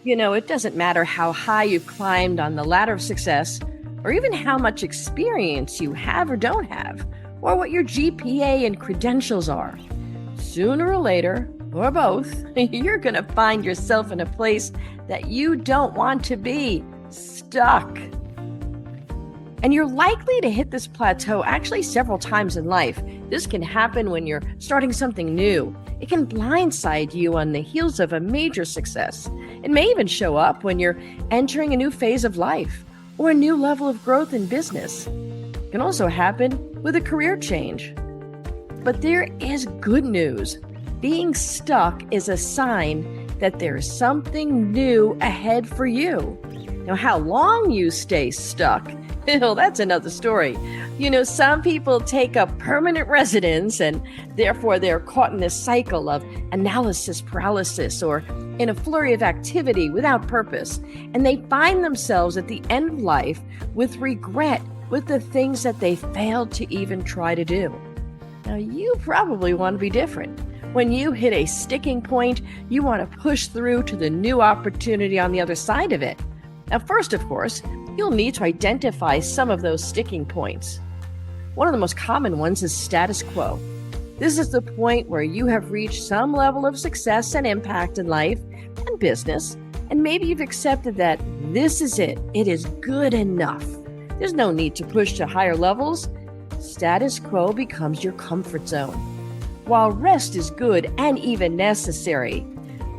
It doesn't matter how high you've climbed on the ladder of success, or even how much experience you have or don't have, or what your GPA and credentials are. Sooner or later, or both, you're going to find yourself in a place that you don't want to be, stuck. And you're likely to hit this plateau actually several times in life. This can happen when you're starting something new. It can blindside you on the heels of a major success. It may even show up when you're entering a new phase of life or a new level of growth in business. It can also happen with a career change. But there is good news. Being stuck is a sign that there's something new ahead for you. Now, how long you stay stuck, well, that's another story. Some people take up permanent residence and therefore they're caught in this cycle of analysis paralysis or in a flurry of activity without purpose. And they find themselves at the end of life with regret with the things that they failed to even try to do. Now, you probably want to be different. When you hit a sticking point, you want to push through to the new opportunity on the other side of it. Now, first, of course, you'll need to identify some of those sticking points. One of the most common ones is status quo. This is the point where you have reached some level of success and impact in life and business, and maybe you've accepted that this is it. It is good enough. There's no need to push to higher levels. Status quo becomes your comfort zone. While rest is good and even necessary,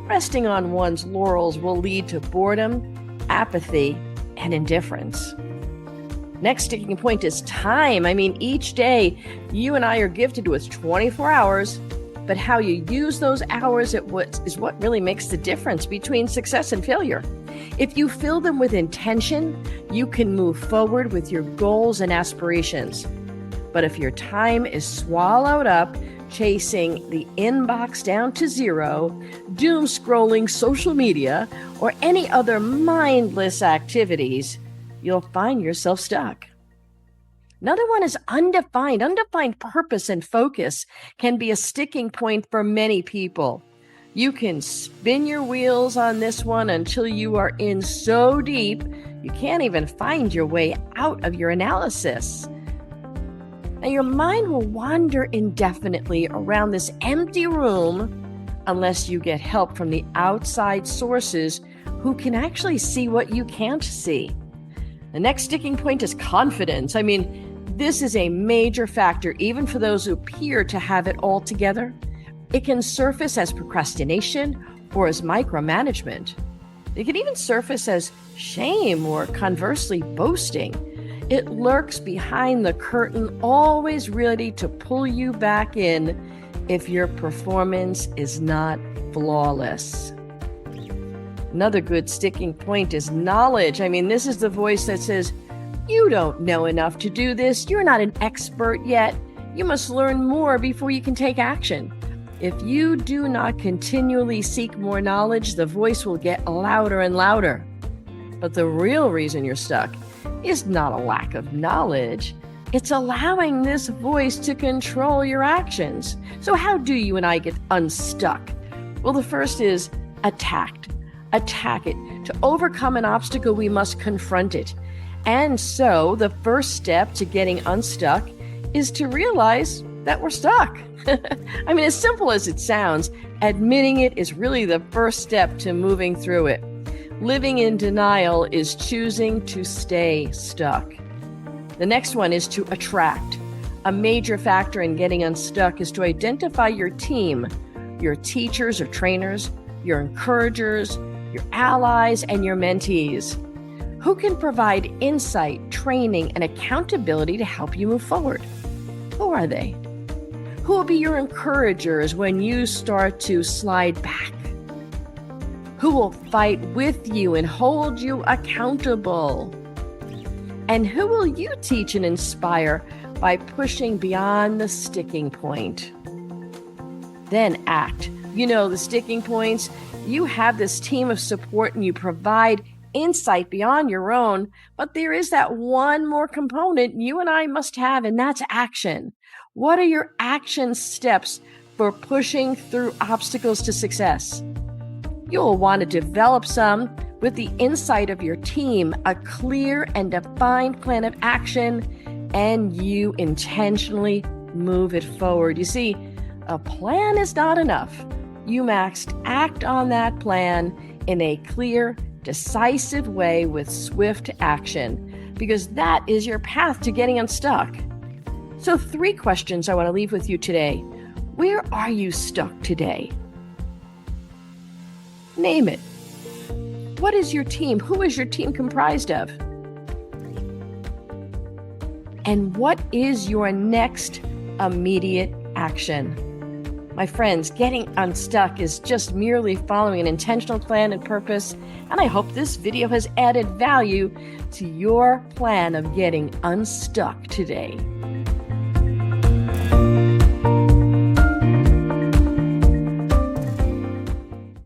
resting on one's laurels will lead to boredom, apathy, and indifference. Next sticking point is time. Each day you and I are gifted with 24 hours, but how you use those hours is what really makes the difference between success and failure. If you fill them with intention, you can move forward with your goals and aspirations. But if your time is swallowed up chasing the inbox down to zero, doom scrolling social media, or any other mindless activities, you'll find yourself stuck. Another one is undefined. Undefined purpose and focus can be a sticking point for many people. You can spin your wheels on this one until you are in so deep, you can't even find your way out of your analysis. Now, your mind will wander indefinitely around this empty room unless you get help from the outside sources who can actually see what you can't see. The next sticking point is confidence. This is a major factor, even for those who appear to have it all together. It can surface as procrastination or as micromanagement. It can even surface as shame or conversely boasting. It lurks behind the curtain, always ready to pull you back in if your performance is not flawless. Another good sticking point is knowledge. This is the voice that says, you don't know enough to do this. You're not an expert yet. You must learn more before you can take action. If you do not continually seek more knowledge, the voice will get louder and louder. But the real reason you're stuck is not a lack of knowledge. It's allowing this voice to control your actions. So how do you and I get unstuck? Well, the first is attack it. To overcome an obstacle, we must confront it. And so the first step to getting unstuck is to realize that we're stuck. As simple as it sounds, admitting it is really the first step to moving through it. Living in denial is choosing to stay stuck. The next one is to attract. A major factor in getting unstuck is to identify your team, your teachers or trainers, your encouragers, your allies, and your mentees. Who can provide insight, training, and accountability to help you move forward? Who are they? Who will be your encouragers when you start to slide back? Who will fight with you and hold you accountable? And who will you teach and inspire by pushing beyond the sticking point? Then act. The sticking points, you have this team of support and you provide insight beyond your own, but there is that one more component you and I must have, and that's action. What are your action steps for pushing through obstacles to success? You'll want to develop some with the insight of your team, a clear and defined plan of action, and you intentionally move it forward. You see, a plan is not enough. You must act on that plan in a clear, decisive way with swift action, because that is your path to getting unstuck. So 3 questions I want to leave with you today. Where are you stuck today? Name it. What is your team? Who is your team comprised of? And what is your next immediate action? My friends, getting unstuck is just merely following an intentional plan and purpose, and I hope this video has added value to your plan of getting unstuck today.